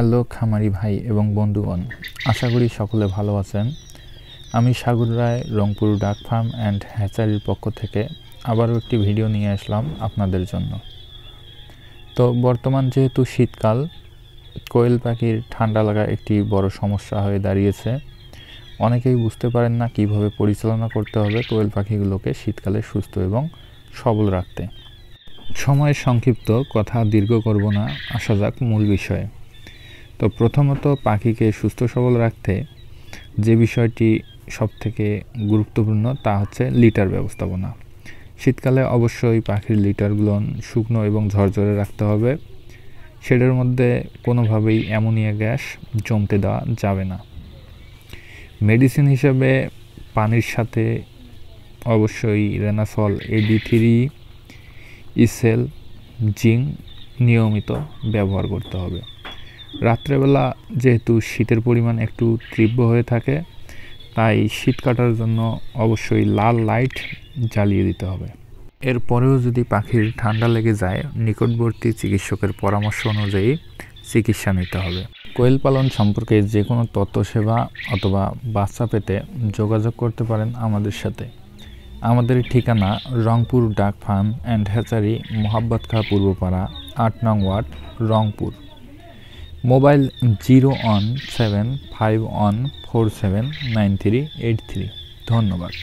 Hello খামারি ভাই এবং বন্ধুগণ, আশা করি সকলে ভালো আছেন। আমি সাগর রায়, রংপুর ডাক ফার্ম অ্যান্ড হ্যাচারির পক্ষ থেকে আবারও একটি ভিডিও নিয়ে আসলাম আপনাদের জন্য। তো বর্তমান যেহেতু শীতকাল, কোয়েল পাখির ঠান্ডা লাগা একটি বড় সমস্যা হয়ে দাঁড়িয়েছে। অনেকেই বুঝতে পারেন না কিভাবে পরিচালনা করতে হবে কোয়েল পাখিগুলোকে শীতকালে সুস্থ এবং সবল রাখতে। সময় সংক্ষিপ্ত, কথা দীর্ঘ করব না, আসা যাক মূল বিষয়ে। তো প্রথমত পাখিকে সুস্থ সবল রাখতে যে বিষয়টি সবথেকে গুরুত্বপূর্ণ তা হচ্ছে লিটার ব্যবস্থাপনা। শীতকালে অবশ্যই পাখির লিটারগুলো শুকনো এবং ঝরঝরে রাখতে হবে। সেটার মধ্যে কোনোভাবেই অ্যামোনিয়া গ্যাস জমতে দেওয়া যাবে না। মেডিসিন হিসেবে পানির সাথে অবশ্যই রেনাসল, AD3, ইসেল, জিঙ্ক নিয়মিত ব্যবহার করতে হবে। রাত্রেবেলা যেহেতু শীতের পরিমাণ একটু তীব্র হয়ে থাকে, তাই শীত কাটার জন্য অবশ্যই লাল লাইট জ্বালিয়ে দিতে হবে। এরপরেও যদি পাখির ঠান্ডা লেগে যায়, নিকটবর্তী চিকিৎসকের পরামর্শ অনুযায়ী চিকিৎসা নিতে হবে। কোয়েল পালন সম্পর্কে যে কোনো তথ্য সেবা অথবা বাচ্চা পেতে যোগাযোগ করতে পারেন আমাদের সাথে। আমাদের ঠিকানা রংপুর ডাক ফার্ম অ্যান্ড হ্যাচারি, মোহাব্বত খাঁ পূর্বপাড়া, 8 নং ওয়ার্ড, রংপুর। মোবাইল 01751479383। ধন্যবাদ।